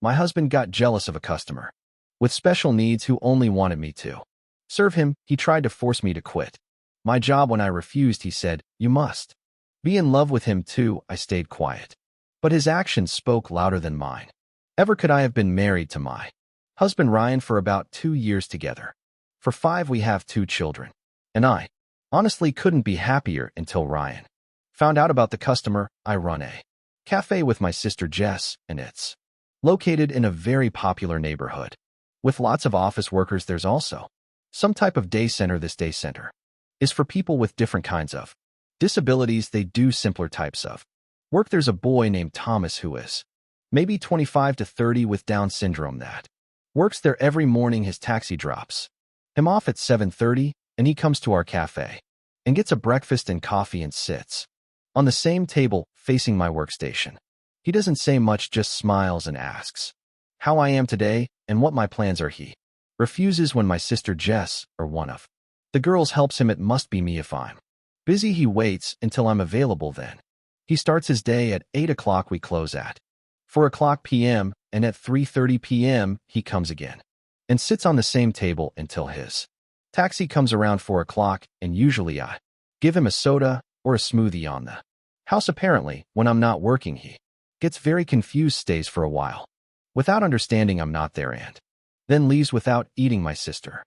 My husband got jealous of a customer with special needs who only wanted me to serve him. He tried to force me to quit my job. When I refused, he said, "You must be in love with him too." I stayed quiet, but his actions spoke louder than mine. Ever could I have been married to my husband Ryan for about 2 years together. For 5 we have 2 children. And I honestly couldn't be happier until Ryan found out about the customer. I run a cafe with my sister Jess, and it's located in a very popular neighborhood with lots of office workers. There's also some type of day center. This day center is for people with different kinds of disabilities. They do simpler types of work. There's a boy named Thomas who is maybe 25 to 30 with Down syndrome that works there every morning. His taxi drops him off at 7:30, and he comes to our cafe and gets a breakfast and coffee and sits on the same table facing my workstation. He doesn't say much, just smiles and asks how I am today and what my plans are. He refuses when my sister Jess, or one of the girls, helps him. It must be me if I'm busy. He waits until I'm available. Then he starts his day at 8 o'clock. We close at 4 p.m., and at 3:30 p.m. he comes again and sits on the same table until his taxi comes around 4 o'clock, and usually I give him a soda or a smoothie on the house. Apparently, when I'm not working, he gets very confused, stays for a while without understanding I'm not there, and then leaves without eating. My sister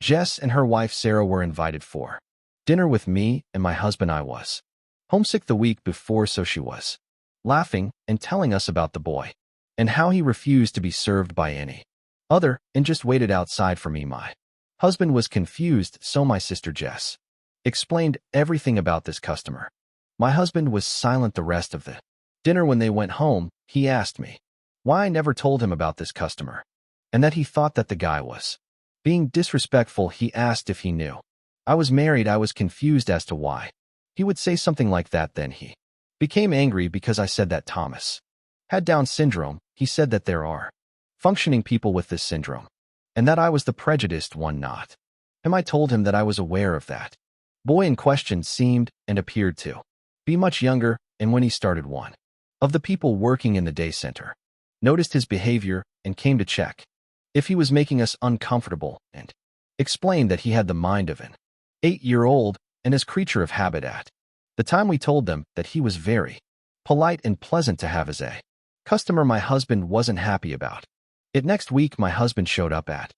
Jess and her wife Sarah were invited for dinner with me and my husband. I was homesick the week before, so she was laughing and telling us about the boy and how he refused to be served by any other and just waited outside for me. My husband was confused, so my sister Jess explained everything about this customer. My husband was silent the rest of the dinner. When they went home, he asked me why I never told him about this customer and that he thought that the guy was being disrespectful. He asked if he knew I was married. I was confused as to why he would say something like that. Then he became angry because I said that Thomas had Down syndrome. He said that there are functioning people with this syndrome and that I was the prejudiced one, not him. I told him that I was aware of that. Boy in question seemed and appeared to be much younger, and when he started, one of the people working in the day center noticed his behavior and came to check if he was making us uncomfortable, and explained that he had the mind of an 8-year-old and is creature of habit. At the time, we told them that he was very polite and pleasant to have as a customer. My husband wasn't happy about it. Next week, my husband showed up at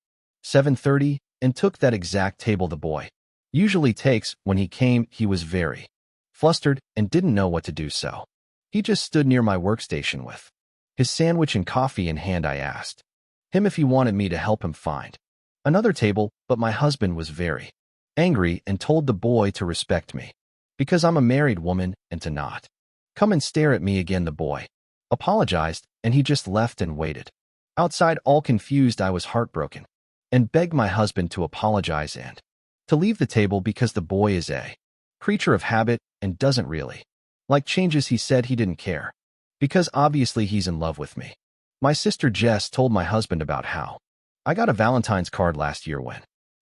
7:30 and took that exact table the boy usually takes. When he came, he was very flustered and didn't know what to do, so he just stood near my workstation with his sandwich and coffee in hand. I asked him if he wanted me to help him find another table, but my husband was very angry and told the boy to respect me because I'm a married woman and to not come and stare at me again. The boy apologized, and he just left and waited outside, all confused. I was heartbroken and begged my husband to apologize and to leave the table because the boy is a creature of habit and doesn't really like changes. He said he didn't care because obviously he's in love with me. My sister Jess told my husband about how I got a Valentine's card last year. When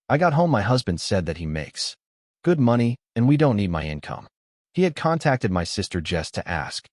I got home, my husband said that he makes good money and we don't need my income. He had contacted my sister Jess to ask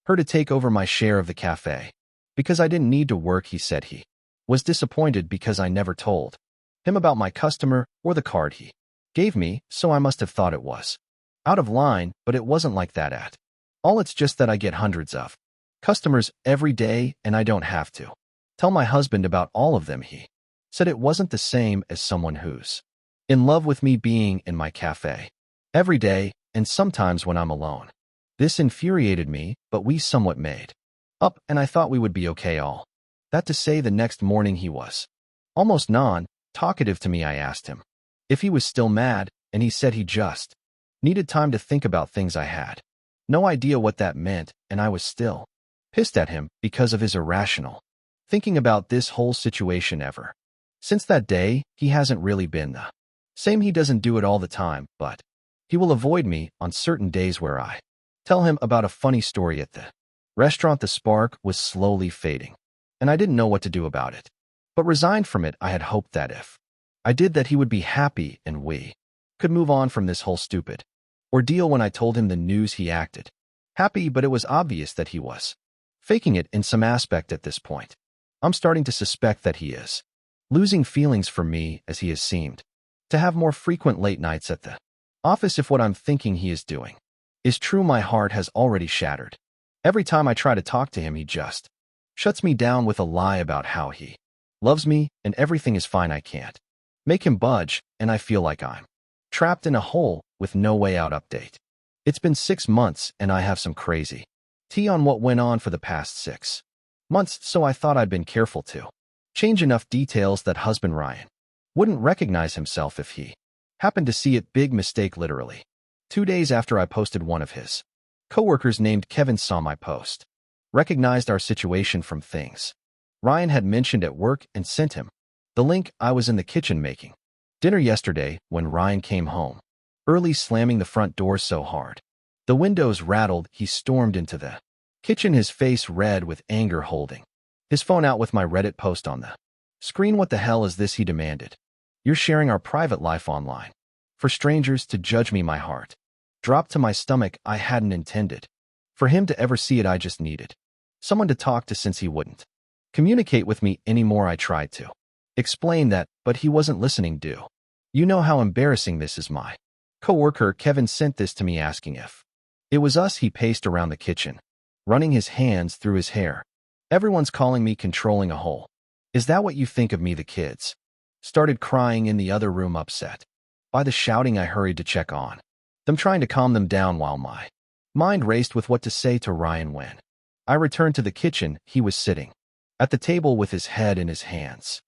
her to take over my share of the cafe because I didn't need to work. He said he was disappointed because I never told him about my customer or the card he gave me, so I must have thought it was out of line, but it wasn't like that at all. It's just that I get hundreds of customers every day and I don't have to tell my husband about all of them. He said it wasn't the same as someone who's in love with me being in my cafe every day and sometimes when I'm alone. This infuriated me, but we somewhat made up and I thought we would be okay. All that to say, the next morning he was almost non-talkative to me. I asked him if he was still mad, and he said he just needed time to think about things. I had no idea what that meant, and I was still pissed at him because of his irrational thinking about this whole situation. Ever since that day, he hasn't really been the same. He doesn't do it all the time, but he will avoid me on certain days where I tell him about a funny story at the restaurant. The spark was slowly fading, and I didn't know what to do about it, but resigned from it. I had hoped that if I did that, he would be happy and we could move on from this whole stupid ordeal. When I told him the news, he acted happy, but it was obvious that he was faking it in some aspect at this point. I'm starting to suspect that he is losing feelings for me as he has seemed to have more frequent late nights at the office. If what I'm thinking he is doing is true, my heart has already shattered. Every time I try to talk to him, he just shuts me down with a lie about how he loves me and everything is fine. I can't make him budge, and I feel like I'm trapped in a hole with no way out. Update. It's been 6 months and I have some crazy tea on what went on for the past 6 months, so I thought I'd been careful to change enough details that husband Ryan wouldn't recognize himself if he happened to see it. Big mistake. Literally 2 days after I posted, one of his coworkers named Kevin saw my post, recognized our situation from things Ryan had mentioned at work, and sent him the link. I was in the kitchen making dinner yesterday when Ryan came home early, slamming the front door so hard the windows rattled. He stormed into the kitchen, his face red with anger, holding his phone out with my Reddit post on the screen. What the hell is this? He demanded. You're sharing our private life online for strangers to judge me. My heart dropped to my stomach. I hadn't intended for him to ever see it. I just needed someone to talk to since he wouldn't communicate with me anymore. I tried to explain that, but he wasn't listening. Do you know how embarrassing this is? My coworker Kevin sent this to me asking if it was us. He paced around the kitchen, running his hands through his hair. Everyone's calling me controlling a hole. Is that what you think of me? The kids started crying in the other room, upset by the shouting. I hurried to check on them, trying to calm them down while my mind raced with what to say to Ryan. When I returned to the kitchen, he was sitting at the table with his head in his hands.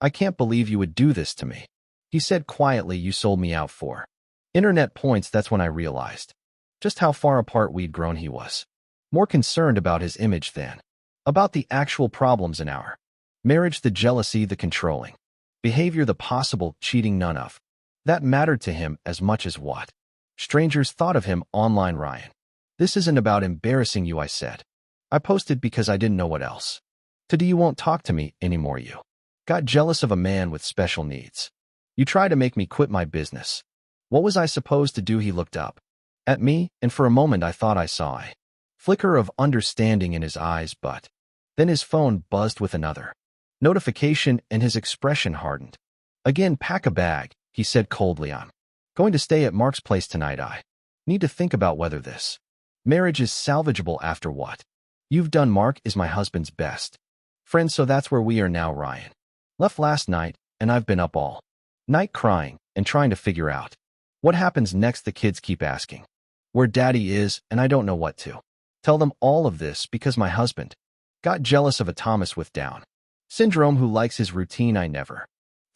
I can't believe you would do this to me, he said quietly. You sold me out for internet points. That's when I realized just how far apart we'd grown. He was more concerned about his image than about the actual problems in our marriage, the jealousy, the controlling behavior, the possible cheating. None of that mattered to him as much as what strangers thought of him online. Ryan, this isn't about embarrassing you, I said. I posted because I didn't know what else to do. You won't talk to me anymore. You got jealous of a man with special needs. You tried to make me quit my business. What was I supposed to do? He looked up at me, and for a moment I thought I saw a flicker of understanding in his eyes, but then his phone buzzed with another notification and his expression hardened. Again. Pack a bag, he said coldly. I'm going to stay at Mark's place tonight. I need to think about whether this marriage is salvageable after what you've done. Mark is my husband's best friend, so that's where we are now. Ryan left last night, and I've been up all night crying and trying to figure out what happens next. The kids keep asking where Daddy is, and I don't know what to tell them. All of this because my husband got jealous of a Thomas with Down syndrome who likes his routine. I never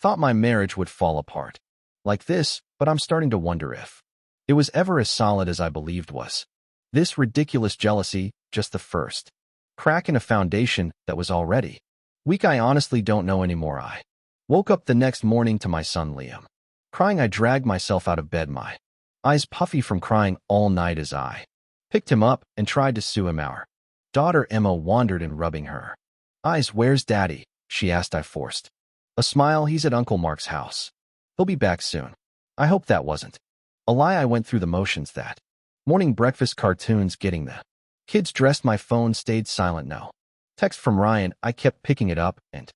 thought my marriage would fall apart like this, but I'm starting to wonder if it was ever as solid as I believed. Was this ridiculous jealousy just the first crack in a foundation that was already weak? I honestly don't know anymore. I woke up the next morning to my son Liam crying. I dragged myself out of bed, my eyes puffy from crying all night, as I picked him up and tried to soothe him. Our daughter Emma wandered in, rubbing her eyes. Where's Daddy? She asked. I forced a smile. He's at Uncle Mark's house. He'll be back soon. I hope that wasn't a lie. I went through the motions that morning: breakfast, cartoons, getting the kids dressed. My phone stayed silent. No text from Ryan. I kept picking it up and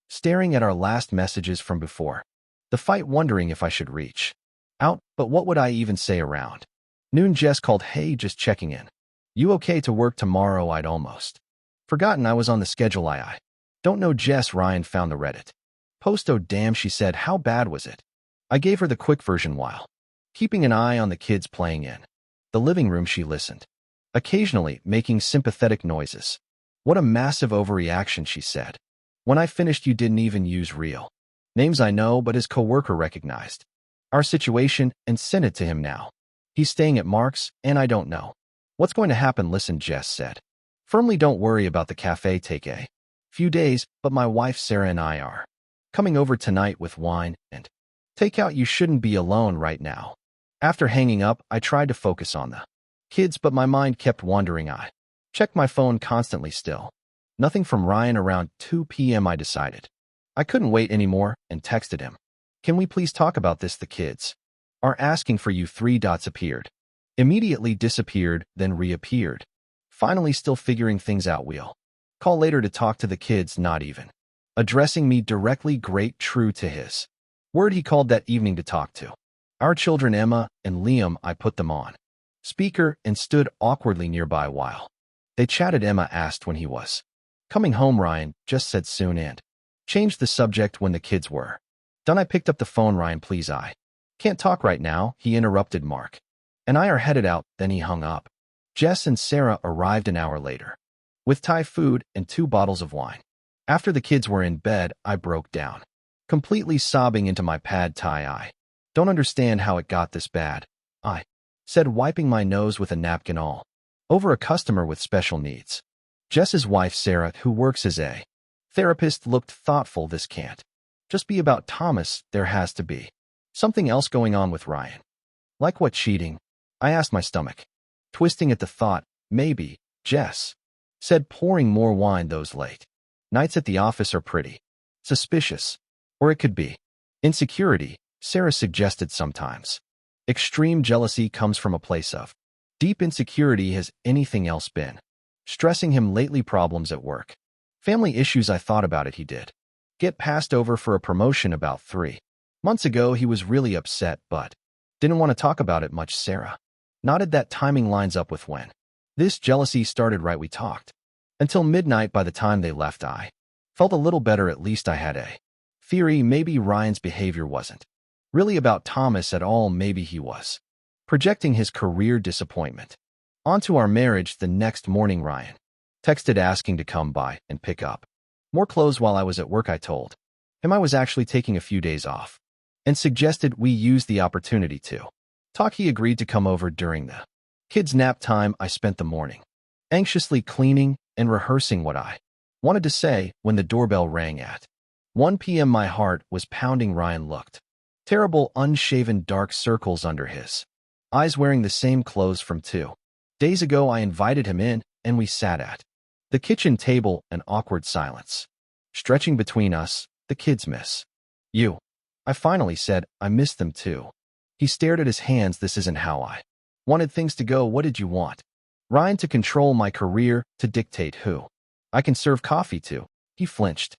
staring at our last messages from before the fight, wondering if I should reach out, but what would I even say? Around noon, Jess called. Hey, just checking in. You okay to work tomorrow? I'd almost forgotten I was on the schedule. I don't know, Jess. Ryan found the Reddit post. Oh damn, she said. How bad was it? I gave her the quick version while keeping an eye on the kids playing in the living room. She listened, occasionally making sympathetic noises. What a massive overreaction, she said. When I finished, you didn't even use real names. I know, but his coworker recognized our situation and sent it to him. Now he's staying at Mark's, and I don't know what's going to happen. Listen, Jess said firmly, don't worry about the cafe. Take a few days, but my wife Sarah and I are coming over tonight with wine and takeout. You shouldn't be alone right now. After hanging up, I tried to focus on the kids, but my mind kept wandering. I checked my phone constantly. Still nothing from Ryan. Around 2 p.m. I decided I couldn't wait anymore and texted him. Can we please talk about this? The kids are asking for you. 3 dots appeared, immediately disappeared, then reappeared. Finally, still figuring things out. We'll call later to talk to the kids. Not even addressing me directly, great true to his word. He called that evening to talk to our children, Emma and Liam. I put them on speaker and stood awkwardly nearby while they chatted. Emma asked when he was coming home. Ryan just said soon and changed the subject when the kids were done. I picked up the phone. Ryan, please, I can't talk right now, he interrupted. Mark and I are headed out. Then he hung up. Jess and Sarah arrived an hour later with Thai food and 2 bottles of wine. After the kids were in bed, I broke down, completely sobbing into my pad Thai. I don't understand how it got this bad, I said, wiping my nose with a napkin all over a customer with special needs. Jess's wife, Sarah, who works as a therapist, looked thoughtful. This can't just be about Thomas. There has to be something else going on with Ryan. Like what, cheating? I asked, my stomach twisting at the thought. Maybe, Jess said, pouring more wine. Those late nights at the office are pretty suspicious. Or it could be insecurity, Sarah suggested. Sometimes extreme jealousy comes from a place of deep insecurity. Has anything else been stressing him lately? Problems at work, family issues? I thought about it. He did get passed over for a promotion about 3 months ago. He was really upset, but didn't want to talk about it much. Sarah nodded. That timing lines up with when this jealousy started. Right, we talked until midnight. By the time they left, I felt a little better. At least I had a theory. Maybe Ryan's behavior wasn't really about Thomas at all. Maybe he was projecting his career disappointment onto our marriage. The next morning, Ryan texted asking to come by and pick up more clothes while I was at work. I told him I was actually taking a few days off and suggested we use the opportunity to talk. He agreed to come over during the kids' nap time. I spent the morning anxiously cleaning and rehearsing what I wanted to say when the doorbell rang at 1 p.m. My heart was pounding. Ryan looked terrible, unshaven, dark circles under his eyes, wearing the same clothes from 2 days ago. I invited him in, and we sat at the kitchen table. An awkward silence stretching between us. The kids miss you, I finally said. I miss them too. He stared at his hands. This isn't how I wanted things to go. What did you want? Ryan, to control my career, to dictate who I can serve coffee to. He flinched.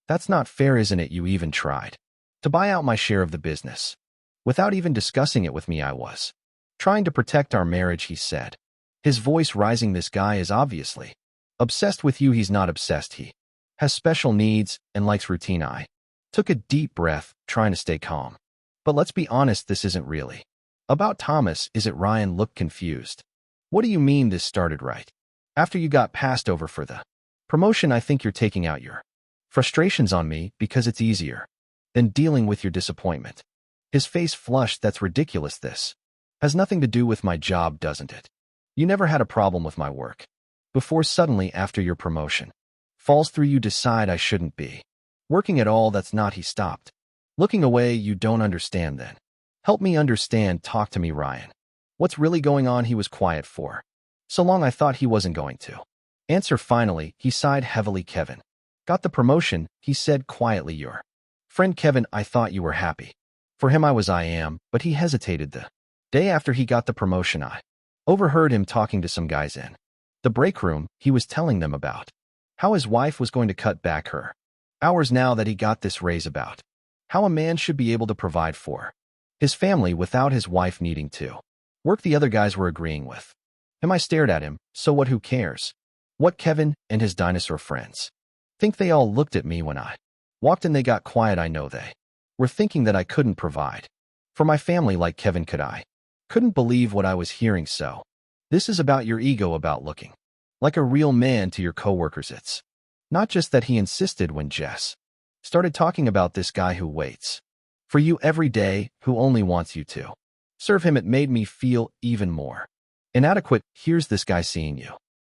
That's not fair, isn't it? You even tried to buy out my share of the business without even discussing it with me. I was trying to protect our marriage, he said, his voice rising. This guy is obviously obsessed with you. He's not obsessed. He has special needs and likes routine. I took a deep breath, trying to stay calm. But let's be honest, this isn't really about Thomas, is it? Ryan looked confused. What do you mean? This started right after you got passed over for the promotion. I think you're taking out your frustrations on me because it's easier than dealing with your disappointment. His face flushed. That's ridiculous. This has nothing to do with my job, doesn't it? You never had a problem with my work before. Suddenly, after your promotion falls through, you decide I shouldn't be working at all. That's not. He stopped, looking away. You don't understand then. Help me understand. Talk to me, Ryan. What's really going on? He was quiet for so long I thought he wasn't going to answer. Finally, he sighed heavily. Kevin got the promotion, he said quietly. Your friend Kevin, I thought you were happy for him. I am, but he hesitated. The day after he got the promotion, I overheard him talking to some guys in the break room. He was telling them about how his wife was going to cut back her hours now that he got this raise, about how a man should be able to provide for his family without his wife needing to work. The other guys were agreeing with him. I stared at him. So what? Who cares what Kevin and his dinosaur friends think? They all looked at me when I walked in. They got quiet. I know they were thinking that I couldn't provide for my family like Kevin could. I couldn't believe what I was hearing. So this is about your ego, about looking like a real man to your coworkers. It's not just that. He insisted when Jess started talking about this guy who waits for you every day, who only wants you to serve him. It made me feel even more inadequate. Here's this guy seeing you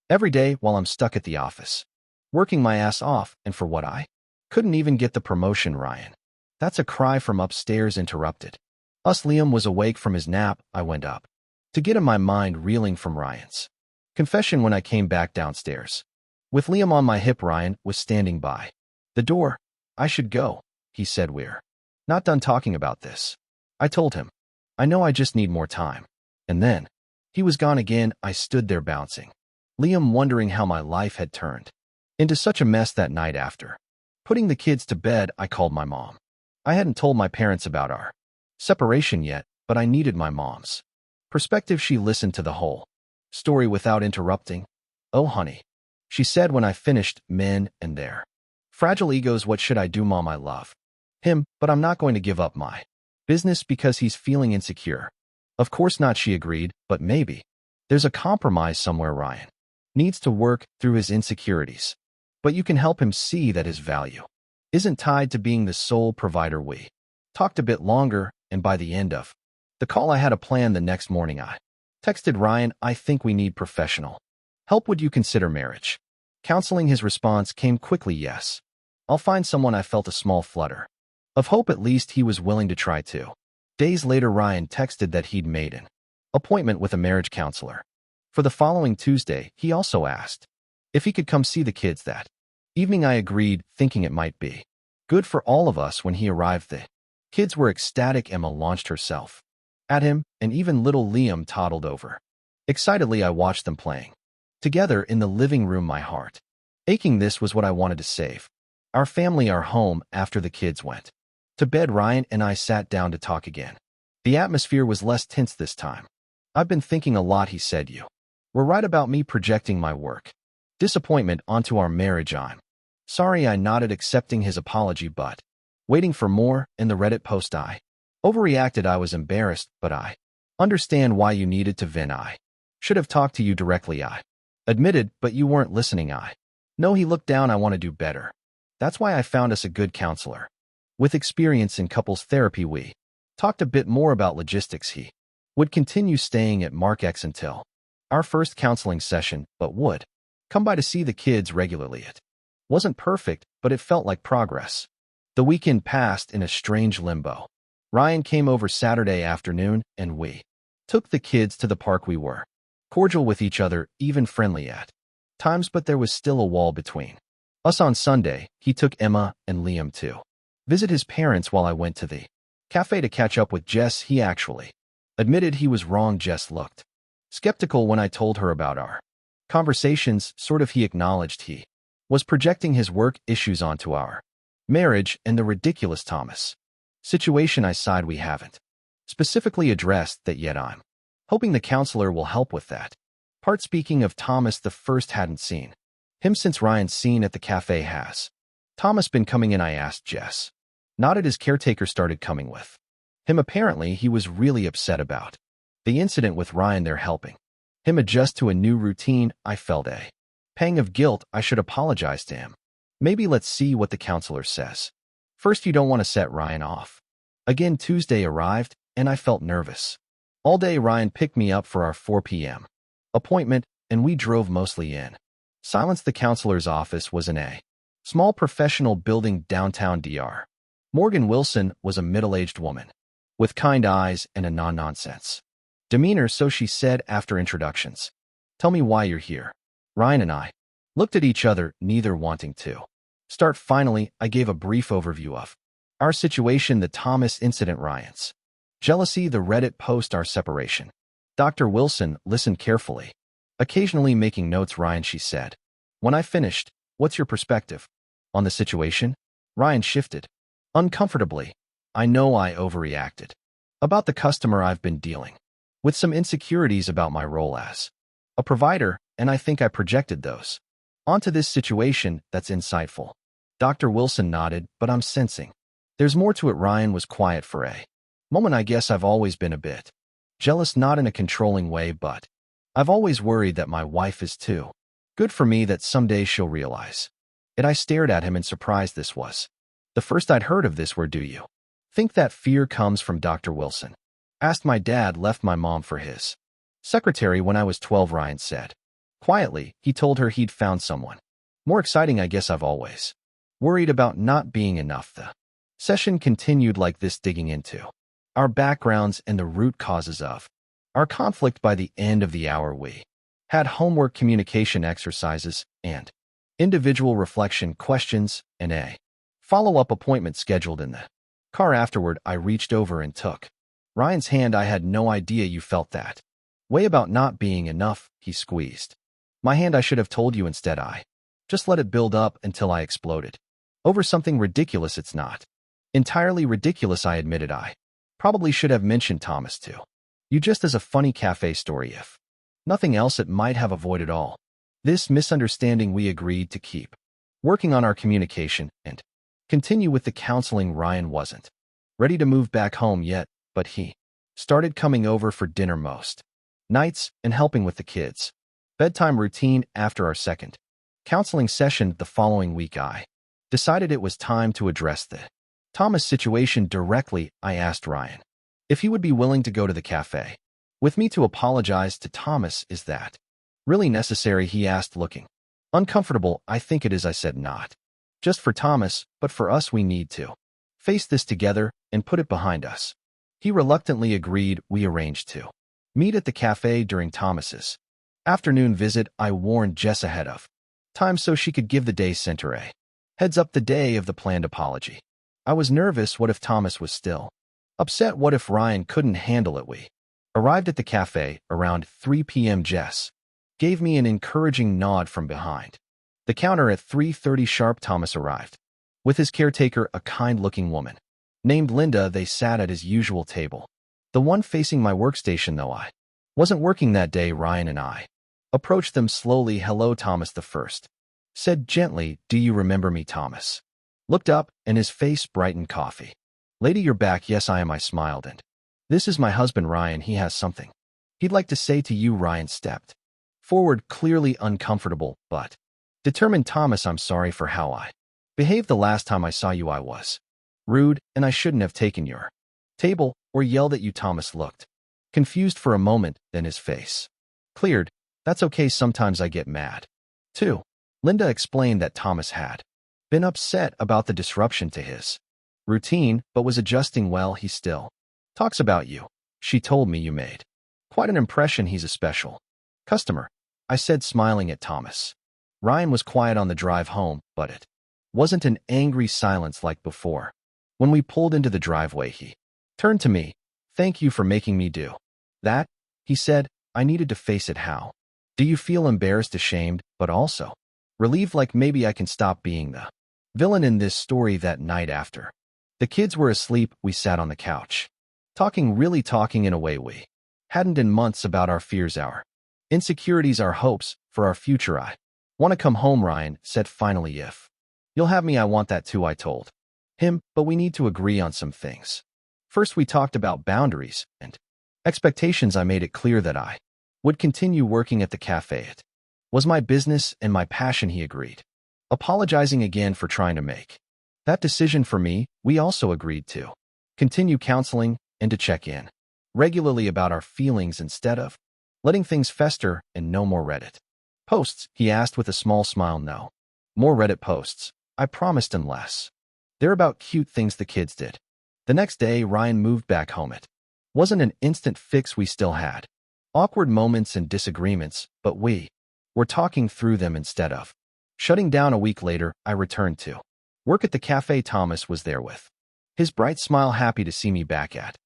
every day while I'm stuck at the office, working my ass off, and for what? I couldn't even get the promotion. Ryan, that's a cry from upstairs interrupted us. Liam was awake from his nap. I went up to get him, my mind reeling from Ryan's confession. When I came back downstairs with Liam on my hip, Ryan was standing by the door. I should go, he said. We're not done talking about this, I told him. I know, I just need more time. And then he was gone again. I stood there bouncing Liam, wondering how my life had turned into such a mess that night. After Putting the kids to bed, I called my mom. I hadn't told my parents about our separation yet, but I needed my mom's perspective. She listened to the whole story without interrupting. "Oh, honey," she said when I finished, "men and their fragile egos. What should I do, Mom? I love him, but I'm not going to give up my business because he's feeling insecure." "Of course not," she agreed, "but maybe there's a compromise somewhere. Ryan needs to work through his insecurities, but you can help him see that his value isn't tied to being the sole provider." We talked a bit longer, and by the end of the call, I had a plan. The next morning, I texted Ryan, "I think we need professional help. Would you consider marriage counseling?" His response came quickly, "Yes, I'll find someone." I felt a small flutter of hope. At least he was willing to try. 2 days later, Ryan texted that he'd made an appointment with a marriage counselor for the following Tuesday. He also asked if he could come see the kids that evening. I agreed, thinking it might be good for all of us. When he arrived, the kids were ecstatic. Emma launched herself at him, and even little Liam toddled over. Excitedly, I watched them playing together in the living room, my heart aching. This was what I wanted to save our family, our home. After the kids went to bed, Ryan and I sat down to talk again. The atmosphere was less tense this time. "I've been thinking a lot," he said. "You were right about me projecting my work disappointment onto our marriage. I'm sorry." I nodded, accepting his apology, but waiting for more. In the Reddit post, I overreacted. "I was embarrassed, but I understand why you needed to vent. I should have talked to you directly," I admitted, "but you weren't listening." "I know." He looked down. "I want to do better. That's why I found us a good counselor with experience in couples therapy." We talked a bit more about logistics. He would continue staying at Mark X until our first counseling session, but would come by to see the kids regularly. It wasn't perfect, but it felt like progress. The weekend passed in a strange limbo. Ryan came over Saturday afternoon, and we took the kids to the park. We were cordial with each other, even friendly at times, but there was still a wall between us. On Sunday, he took Emma and Liam to visit his parents while I went to the cafe to catch up with Jess. He actually admitted he was wrong. Jess looked skeptical when I told her about our conversations. Sort of. He acknowledged he was projecting his work issues onto our marriage and the ridiculous Thomas situation. I sighed. We haven't specifically addressed that yet. I'm hoping the counselor will help with that part. Speaking of Thomas, the first hadn't seen him since Ryan's scene at the cafe. "Has Thomas been coming in?" I asked. Jess nodded. "His caretaker started coming with him. Apparently, he was really upset about the incident with Ryan. They're helping him adjust to a new routine." I felt a pang of guilt. I should apologize to him. Maybe. Let's see what the counselor says first. You don't want to set Ryan off again. Tuesday arrived, and I felt nervous all day. Ryan picked me up for our 4 p.m. appointment, and we drove mostly in silence. The counselor's office was in a small professional building downtown DR. Morgan Wilson was a middle-aged woman with kind eyes and a non-nonsense demeanor. "So," she said after introductions, "tell me why you're here." Ryan and I looked at each other, neither wanting to start. Finally, I gave a brief overview of our situation: the Thomas incident, Ryan's jealousy, the Reddit post, our separation. Dr. Wilson listened carefully, occasionally making notes. "Ryan," she said, when I finished, "what's your perspective on the situation?" Ryan shifted uncomfortably. "I know I overreacted about the customer. I've been dealing with some insecurities about my role as a provider, and I think I projected those onto this situation." "That's insightful." Dr. Wilson nodded, "but I'm sensing there's more to it." Ryan was quiet for a moment. "I guess I've always been a bit jealous, not in a controlling way, but I've always worried that my wife is too good for me, that someday she'll realize it." I stared at him in surprise. This was the first I'd heard of this. "Where do you think that fear comes from?" Dr. Wilson asked. "My dad left my mom for his secretary when I was 12, Ryan said quietly. "He told her he'd found someone more exciting. I guess I've always worried about not being enough." The session continued like this, digging into our backgrounds and the root causes of our conflict. By the end of the hour, we had homework, communication exercises, and individual reflection questions, and a follow-up appointment scheduled. In the car afterward, I reached over and took Ryan's hand. "I had no idea you felt that way about not being enough." He squeezed my hand. "I should have told you instead. I just let it build up until I exploded." Over something ridiculous it's not. Entirely ridiculous, I admitted. I probably should have mentioned Thomas too. You just as a funny cafe story if nothing else it might have avoided all this misunderstanding. We agreed to keep working on our communication and continue with the counseling. Ryan wasn't ready to move back home yet, but he started coming over for dinner most nights and helping with the kids' bedtime routine. After our second counseling session the following week, I decided it was time to address the Thomas situation directly. I asked Ryan if he would be willing to go to the cafe with me to apologize to Thomas. Is that really necessary? He asked, looking uncomfortable. I think it is, I said, not just for Thomas, but for us. We need to face this together and put it behind us. He reluctantly agreed. We arranged to meet at the cafe during Thomas's afternoon visit. I warned Jess ahead of time so she could give the day center a heads up the day of the planned apology. I was nervous. What if Thomas was still upset? What if Ryan couldn't handle it? We arrived at the cafe around 3 p.m. Jess gave me an encouraging nod from behind the counter. At 3:30 sharp, Thomas arrived with his caretaker, a kind-looking woman named Linda. They sat at his usual table, the one facing my workstation. Though I wasn't working that day, Ryan and I approached them slowly. Hello, Thomas the first said gently. Do you remember me? Thomas looked up and his face brightened. Coffee lady, you're back. Yes, I am, I smiled. And this is my husband, Ryan. He has something he'd like to say to you. Ryan stepped forward, clearly uncomfortable, but determined. Thomas, I'm sorry for how I behaved the last time I saw you. I was rude, and I shouldn't have taken your table or yelled at you. Thomas looked confused for a moment, then his face cleared. That's okay, sometimes I get mad too. Linda explained that Thomas had been upset about the disruption to his routine, but was adjusting well. He still talks about you. She told me you made quite an impression. He's a special customer, I said, smiling at Thomas. Ryan was quiet on the drive home, but it wasn't an angry silence like before. When we pulled into the driveway, he turned to me. Thank you for making me do that, he said. I needed to face it. How do you feel? Embarrassed, ashamed, but also relieved, like maybe I can stop being the villain in this story. That night, after the kids were asleep, we sat on the couch, talking in a way we hadn't in months, about our fears, our insecurities, our hopes for our future. I want to come home, Ryan said finally. If you'll have me, I want that too, I told him, but we need to agree on some things. First, we talked about boundaries and expectations. I made it clear that I would continue working at the cafe. It was my business and my passion. He agreed, apologizing again for trying to make that decision for me. We also agreed to continue counseling and to check in regularly about our feelings instead of letting things fester. And no more Reddit posts, he asked with a small smile. No more Reddit posts, I promised, unless they're about cute things the kids did. The next day, Ryan moved back home. It wasn't an instant fix. We still had awkward moments and disagreements, but we were talking through them instead of shutting down. A week later, I returned to work at the cafe. Thomas was there with his bright smile, happy to see me back at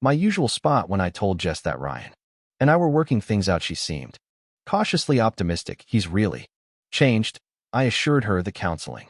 my usual spot. When I told Jess that Ryan and I were working things out, she seemed cautiously optimistic. He's really changed, I assured her. The counseling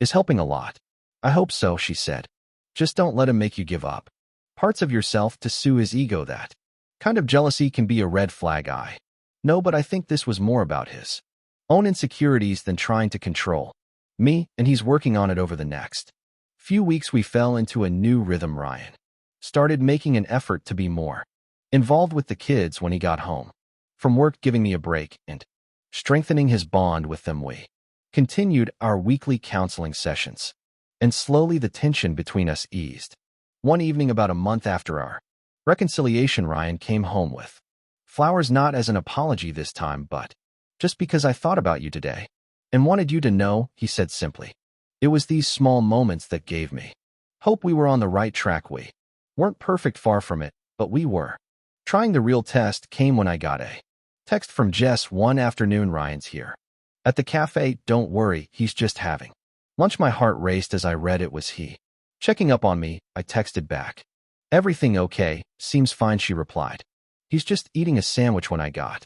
is helping a lot. I hope so, she said. Just don't let him make you give up parts of yourself to sue his ego. That kind of jealousy can be a red flag. I know, but I think this was more about his own insecurities than trying to control me, and he's working on it. Over the next few weeks, we fell into a new rhythm. Ryan started making an effort to be more involved with the kids when he got home from work, giving me a break and strengthening his bond with them. We continued our weekly counseling sessions, and slowly the tension between us eased. One evening, about a month after our reconciliation, Ryan came home with flowers, not as an apology this time, but just because I thought about you today and wanted you to know, he said simply. It was these small moments that gave me hope. We were on the right track. We weren't perfect, far from it, but we were trying. The real test came when I got a text from Jess one afternoon. Ryan's here at the cafe. Don't worry, he's just having lunch. My heart raced as I read it was he checking up on me. I texted back, everything okay? Seems fine, she replied. He's just eating a sandwich. When I got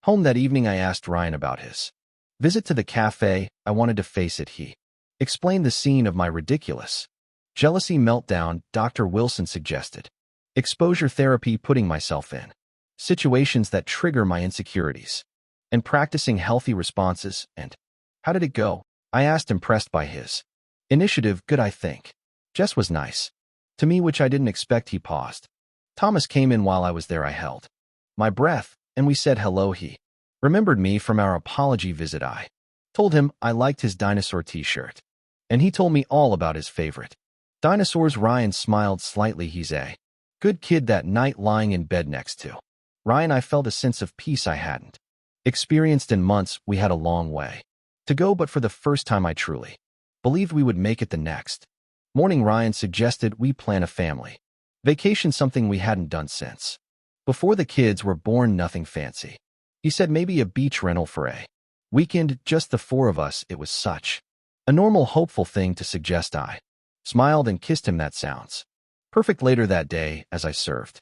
home that evening, I asked Ryan about his visit to the cafe. I wanted to face it. He Explain the scene of my ridiculous jealousy meltdown, Dr. Wilson suggested. Exposure therapy, putting myself in situations that trigger my insecurities, and practicing healthy responses. And how did it go? I asked, impressed by his initiative. Good, I think. Jess was nice to me, which I didn't expect. He paused. Thomas came in while I was there. I held my breath, and we said hello. He remembered me from our apology visit. I told him I liked his dinosaur t-shirt, and he told me all about his favorite dinosaurs. Ryan smiled slightly. He's a good kid. That night, lying in bed next to Ryan, I felt a sense of peace I hadn't experienced in months. We had a long way to go, but for the first time I truly believed we would make it. The next morning, Ryan suggested we plan a family vacation, something we hadn't done since before the kids were born. Nothing fancy. He said maybe a beach rental for a weekend, just the four of us. It was such a normal, hopeful thing to suggest. I smiled and kissed him. That sounds perfect. Later that day, as I served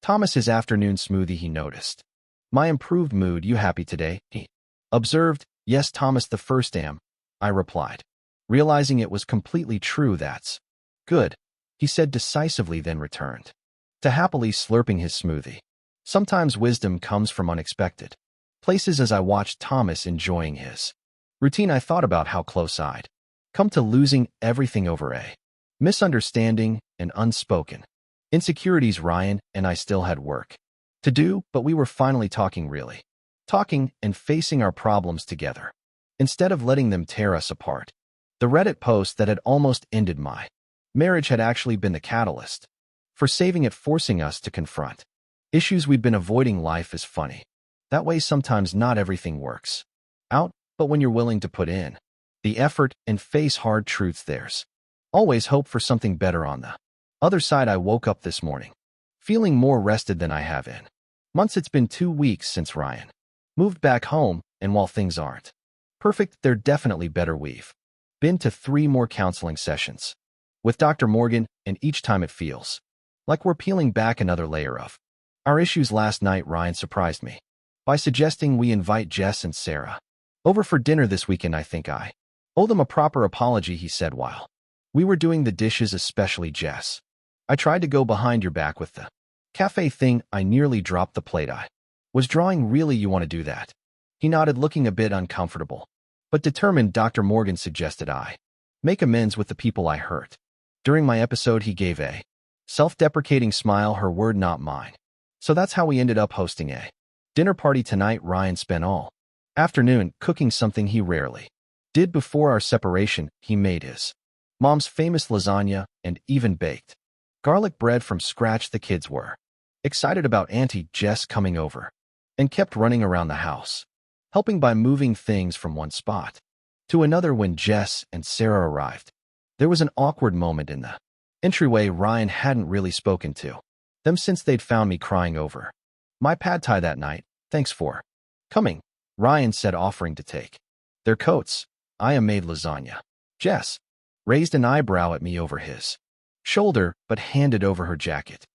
Thomas his afternoon smoothie, he noticed my improved mood. You happy today? He observed. Yes, Thomas, the first am, I replied, realizing it was completely true. That's good, he said decisively, then returned to happily slurping his smoothie. Sometimes wisdom comes from unexpected places. As I watched Thomas enjoying his routine, I thought about how close I'd come to losing everything over a misunderstanding and unspoken insecurities. Ryan and I still had work to do, but we were finally talking, really talking and facing our problems together, instead of letting them tear us apart. The Reddit post that had almost ended my marriage had actually been the catalyst for saving it, forcing us to confront issues we'd been avoiding. Life is funny that way. Sometimes not everything works out, but when you're willing to put in the effort and face hard truths, there's always hope for something better on the other side. I woke up this morning feeling more rested than I have in months. It's been 2 weeks since Ryan moved back home, and while things aren't perfect, they're definitely better. We've been to 3 more counseling sessions with Dr. Morgan, and each time it feels like we're peeling back another layer of our issues. Last night, Ryan surprised me by suggesting we invite Jess and Sarah over for dinner this weekend. I think I owe them a proper apology, he said while we were doing the dishes, especially Jess. I tried to go behind your back with the cafe thing. I nearly dropped the plate I was drawing. Really, you want to do that? He nodded, looking a bit uncomfortable, but determined. Dr. Morgan suggested I make amends with the people I hurt during my episode. He gave a self-deprecating smile, her word, not mine. So that's how we ended up hosting a dinner party tonight. Ryan spent all afternoon cooking something he rarely did before our separation. He made his mom's famous lasagna and even baked garlic bread from scratch. The kids were excited about Auntie Jess coming over and kept running around the house, helping by moving things from one spot to another. When Jess and Sarah arrived, there was an awkward moment in the entryway. Ryan hadn't really spoken to them since they'd found me crying over my pad thai that night. Thanks for coming, Ryan said, offering to take their coats. I made lasagna. Jess raised an eyebrow at me over his shoulder, but handed over her jacket.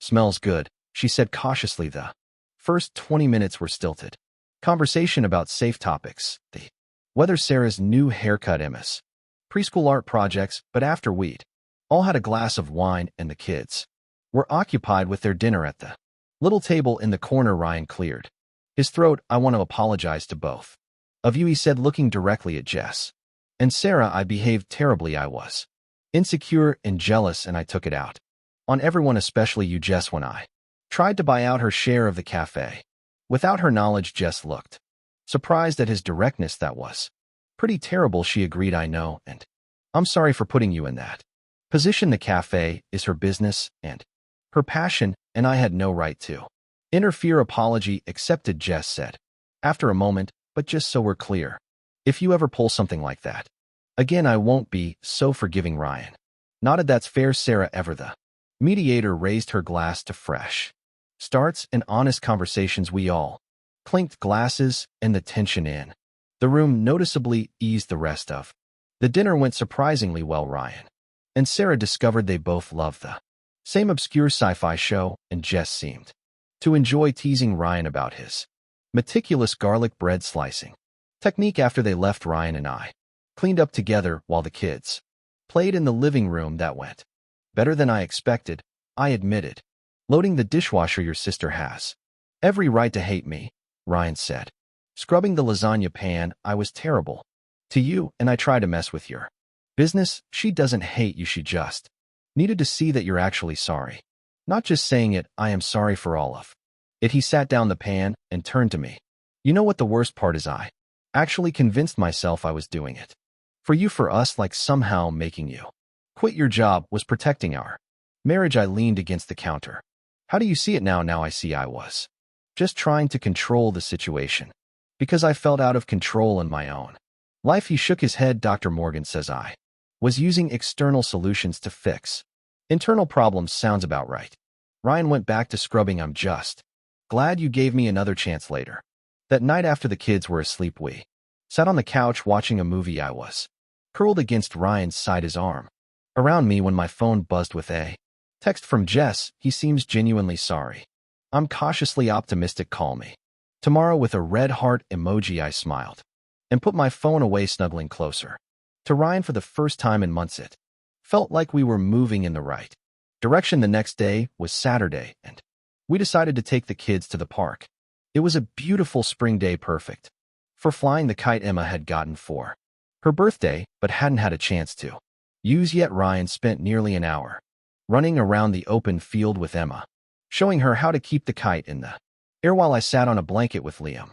Smells good, she said cautiously. The first 20 minutes were stilted conversation about safe topics, the weather, Sarah's new haircut, Emma's preschool art projects, but after we'd all had a glass of wine and the kids were occupied with their dinner at the little table in the corner, Ryan cleared his throat. I want to apologize to both of you, he said, looking directly at Jess and Sarah. I behaved terribly. I was insecure and jealous, and I took it out on everyone, especially you, Jess, when I tried to buy out her share of the cafe without her knowledge. Jess looked surprised at his directness. That was pretty terrible, she agreed. I know, and I'm sorry for putting you in that position. The cafe is her business and her passion, and I had no right to interfere. Apology accepted, Jess said after a moment, but just so we're clear, if you ever pull something like that again, I won't be so forgiving. Ryan nodded. That's fair, Sarah. Ever the mediator raised her glass to fresh starts and honest conversations. We all clinked glasses, and the tension in the room noticeably eased. The rest of the dinner went surprisingly well. Ryan and Sarah discovered they both loved the same obscure sci-fi show, and Jess seemed to enjoy teasing Ryan about his meticulous garlic bread slicing technique. After they left, Ryan and I Cleaned up together while the kids played in the living room. That went better than I expected, I admitted. Loading the dishwasher. Your sister has every right to hate me, Ryan said. Scrubbing the lasagna pan. I was terrible to you, and I try to mess with your business. She doesn't hate you, she just needed to see that you're actually sorry. Not just saying it, I am sorry for all of it. He sat down the pan and turned to me. You know what the worst part is? I actually convinced myself I was doing it for you, for us, like somehow making you quit your job was protecting our marriage. I leaned against the counter. How do you see it now? Now I see I was just trying to control the situation because I felt out of control in my own life. He shook his head. Dr. Morgan says I was using external solutions to fix internal problems. Sounds about right. Ryan went back to scrubbing. I'm just glad you gave me another chance. Later that night, after the kids were asleep, we sat on the couch watching a movie. I was curled against Ryan's side, his arm around me, when my phone buzzed with a text from Jess. He seems genuinely sorry. I'm cautiously optimistic. Call me tomorrow, with a red heart emoji. I smiled and put my phone away, snuggling closer to Ryan for the first time in months. It felt like we were moving in the right direction. The next day was Saturday, and we decided to take the kids to the park. It was a beautiful spring day, perfect for flying the kite Emma had gotten for her birthday, but hadn't had a chance to use yet. Ryan spent nearly an hour running around the open field with Emma, showing her how to keep the kite in the air, while I sat on a blanket with Liam,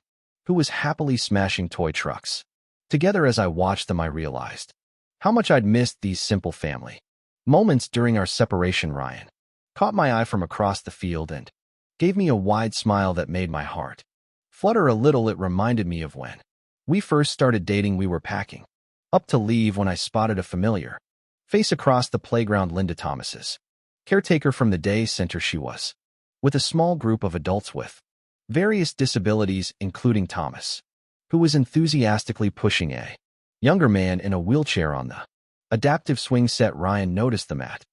who was happily smashing toy trucks together. As I watched them, I realized how much I'd missed these simple family moments during our separation. Ryan caught my eye from across the field and gave me a wide smile that made my heart flutter a little. It reminded me of when we first started dating. We were packing up to leave when I spotted a familiar face across the playground. Linda, Thomas's caretaker from the day center. She was with a small group of adults with various disabilities, including Thomas, who was enthusiastically pushing a younger man in a wheelchair on the adaptive swing set. Ryan noticed them at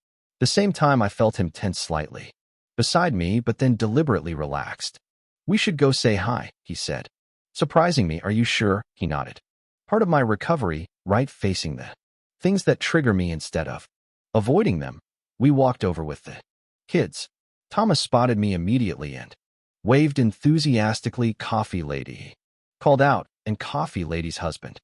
the same time. I felt him tense slightly beside me, but then deliberately relaxed. We should go say hi, he said, surprising me. Are you sure? He nodded. Part of my recovery, right? Facing the things that trigger me instead of avoiding them. We walked over with the kids. Thomas spotted me immediately and waved enthusiastically. Coffee lady, he called out, and Coffee lady's husband.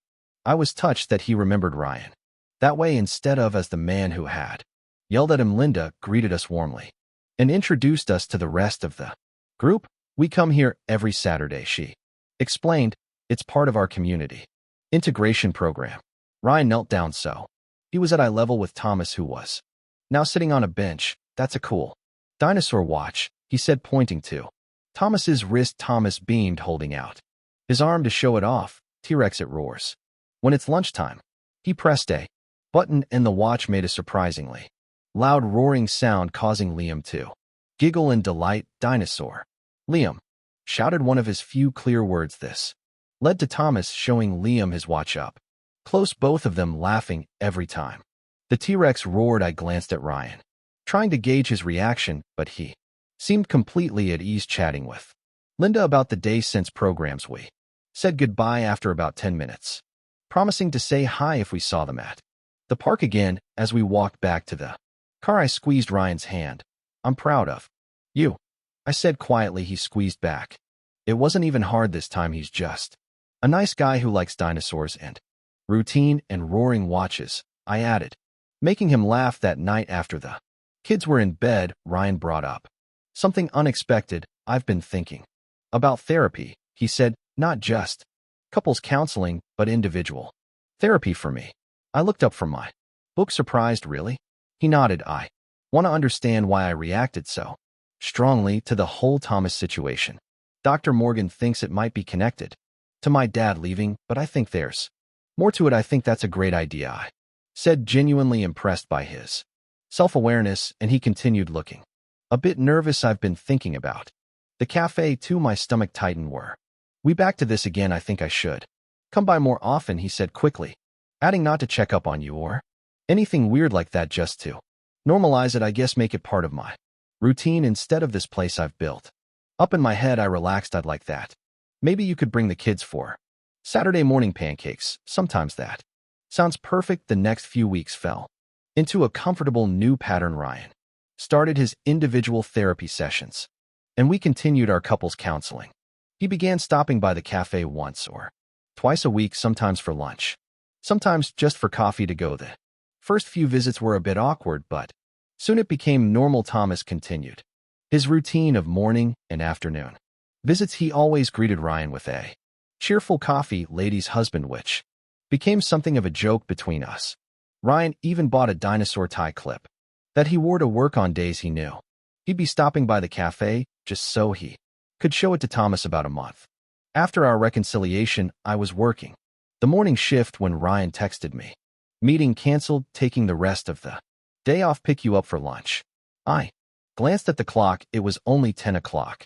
I was touched that he remembered Ryan that way instead of as the man who had yelled at him. Linda greeted us warmly and introduced us to the rest of the group. We come here every Saturday, she explained. It's part of our community integration program. Ryan knelt down so he was at eye level with Thomas, who was now sitting on a bench. That's a cool dinosaur watch, he said, pointing to Thomas's wrist. Thomas beamed, holding out his arm to show it off. T-Rex, it roars when it's lunchtime. He pressed a button and the watch made a surprisingly loud roaring sound, causing Liam to giggle in delight. Dinosaur, Liam shouted one of his few clear words. This led to Thomas showing Liam his watch up close, both of them laughing every time the T-Rex roared. I glanced at Ryan, trying to gauge his reaction, but he seemed completely at ease chatting with Linda about the day since programs. We said goodbye after about 10 minutes, promising to say hi if we saw them at the park again. As we walked back to the car, I squeezed Ryan's hand. I'm proud of you, I said quietly. He squeezed back. It wasn't even hard this time. He's just a nice guy who likes dinosaurs and routine and roaring watches, I added, making him laugh. That night after the kids were in bed, Ryan brought up something unexpected. I've been thinking about therapy, he said, not just couples counseling, but individual therapy for me. I looked up from my book, surprised. Really? He nodded. I want to understand why I reacted so strongly to the whole Thomas situation. Dr. Morgan thinks it might be connected to my dad leaving, but I think there's more to it. I think that's a great idea, I said, genuinely impressed by his self-awareness, and he continued, looking a bit nervous. I've been thinking about the cafe too. My stomach tightened. Were we back to this again? I think I should come by more often, he said quickly, adding, not to check up on you or anything weird like that, just to normalize it, I guess, make it part of my routine instead of this place I've built up in my head. I relaxed. I'd like that. Maybe you could bring the kids for Saturday morning pancakes. Sometimes that Sounds perfect. The next few weeks fell into a comfortable new pattern. Ryan started his individual therapy sessions, and we continued our couples counseling. He began stopping by the cafe once or twice a week, sometimes for lunch, sometimes just for coffee to go. The first few visits were a bit awkward, but soon it became normal. Thomas continued his routine of morning and afternoon visits. He always greeted Ryan with a cheerful coffee, lady's husband, which became something of a joke between us. Ryan even bought a dinosaur tie clip that he wore to work on days he knew he'd be stopping by the cafe, just so he could show it to Thomas. About a month after our reconciliation, I was working the morning shift when Ryan texted me, "Meeting canceled, taking the rest of the day off, pick you up for lunch." I glanced at the clock. It was only 10 o'clock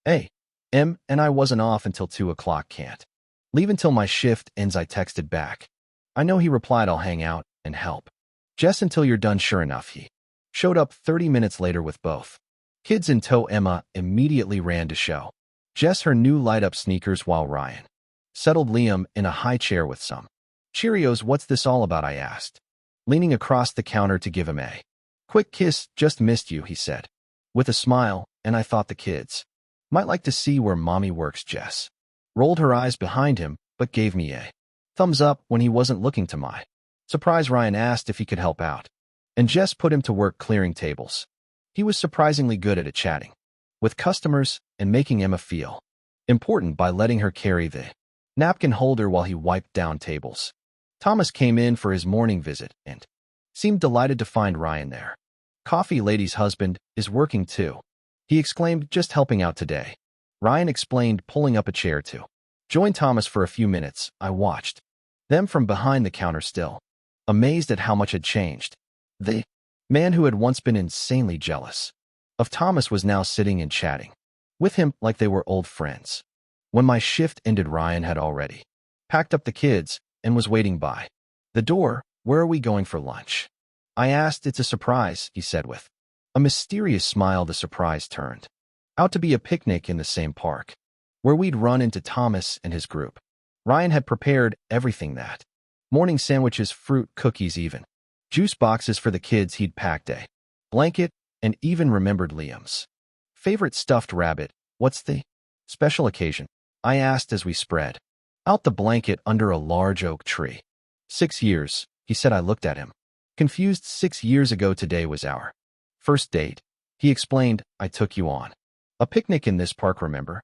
a.m. and I wasn't off until 2 o'clock. "Can't leave until my shift ends," I texted back. "I know." He replied, "I'll hang out and help Jess until you're done." Sure enough, he showed up 30 minutes later with both kids in tow. Emma immediately ran to show Jess her new light-up sneakers while Ryan settled Liam in a high chair with some Cheerios. "What's this all about?" I asked, leaning across the counter to give him a quick kiss. "Just missed you," he said with a smile, "and I thought the kids might like to see where mommy works." Jess rolled her eyes behind him, but gave me a thumbs up when he wasn't looking. To my surprise, Ryan asked if he could help out, and Jess put him to work clearing tables. He was surprisingly good at it, chatting with customers and making Emma feel important by letting her carry the napkin holder while he wiped down tables. Thomas came in for his morning visit and seemed delighted to find Ryan there. "Coffee lady's husband is working too," he exclaimed, "just helping out today." Ryan explained, pulling up a chair to join Thomas. For a few minutes, I watched them from behind the counter, still amazed at how much had changed. The man who had once been insanely jealous of Thomas was now sitting and chatting with him like they were old friends. When my shift ended, Ryan had already packed up the kids and was waiting by the door. "Where are we going for lunch?" I asked. "It's a surprise," he said with a mysterious smile. The surprise turned out to be a picnic in the same park where we'd run into Thomas and his group. Ryan had prepared everything that morning: sandwiches, fruit, cookies, even juice boxes for the kids. He'd packed a blanket and even remembered Liam's favorite stuffed rabbit. "What's the special occasion?" I asked as we spread out the blanket under a large oak tree. 6 years, he said. I looked at him, confused. 6 years ago today was our first date, he explained. "I took you on a picnic in this park, remember?"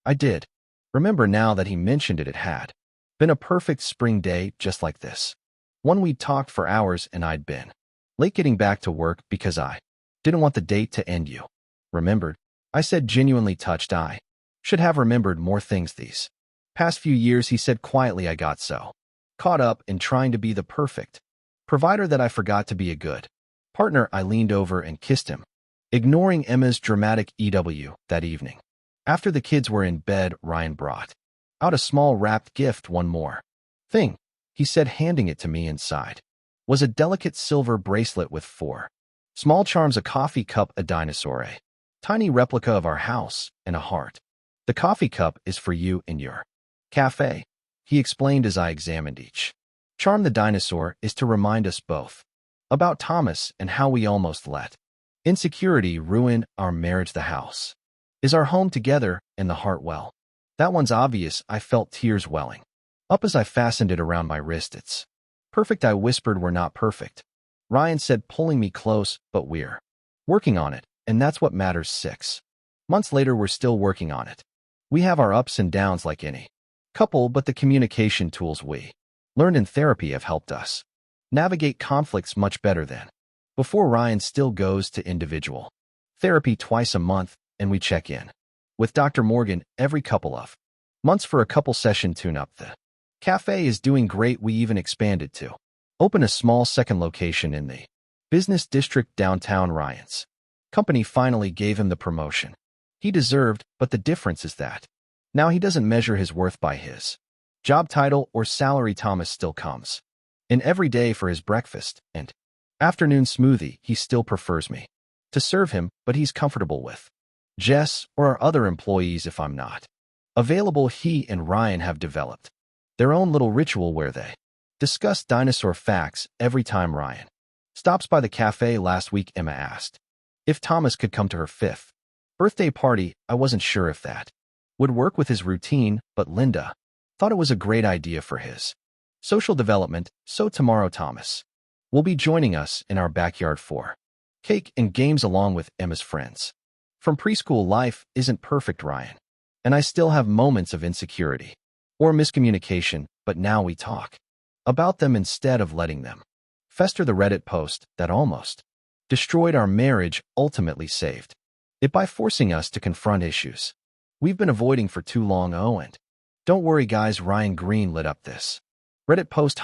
I did. Remember now that he mentioned it. It had been a perfect spring day, just like this one. We'd talked for hours and I'd been late getting back to work because I didn't want the date to end. "You remembered?" I said, genuinely touched. "I should have remembered more things these past few years," he said quietly. "I got so caught up in trying to be the perfect provider that I forgot to be a good partner." I leaned over and kissed him, ignoring Emma's dramatic EW. That evening, after the kids were in bed, Ryan brought out a small wrapped gift. "One more thing," he said, handing it to me. Inside was a delicate silver bracelet with 4 small charms: a coffee cup, a dinosaur, a tiny replica of our house, and a heart. "The coffee cup is for you in your cafe," he explained as I examined each charm. "The dinosaur is to remind us both about Thomas and how we almost let insecurity ruin our marriage. The house is our home together, and the heart, well, that one's obvious." I felt tears welling up as I fastened it around my wrist. "It's perfect," I whispered. "We're not perfect," Ryan said, pulling me close, "but we're working on it, and that's what matters." 6 months later, we're still working on it. We have our ups and downs like any couple, but the communication tools we learned in therapy have helped us navigate conflicts much better than before. Ryan still goes to individual therapy twice a month, and we check in with Dr. Morgan every couple of months for a couple session tune-up. The cafe is doing great. We even expanded to open a small second location in the business district downtown. Ryan's company finally gave him the promotion he deserved, but the difference is that now he doesn't measure his worth by his job title or salary. Thomas still comes in every day for his breakfast and afternoon smoothie. He still prefers me to serve him, but he's comfortable with Jess or our other employees if I'm not available. He and Ryan have developed their own little ritual where they Discuss dinosaur facts every time Ryan stops by the cafe last week. Emma asked if Thomas could come to her 5th birthday party. I wasn't sure if that would work with his routine, but Linda thought it was a great idea for his social development. So tomorrow Thomas will be joining us in our backyard for cake and games along with Emma's friends. From preschool, life isn't perfect, Ryan, and I still have moments of insecurity or miscommunication, but now we talk about them instead of letting them fester. The Reddit post that almost destroyed our marriage ultimately saved it by forcing us to confront issues we've been avoiding for too long. Oh, and don't worry guys, Ryan Green lit up this Reddit post.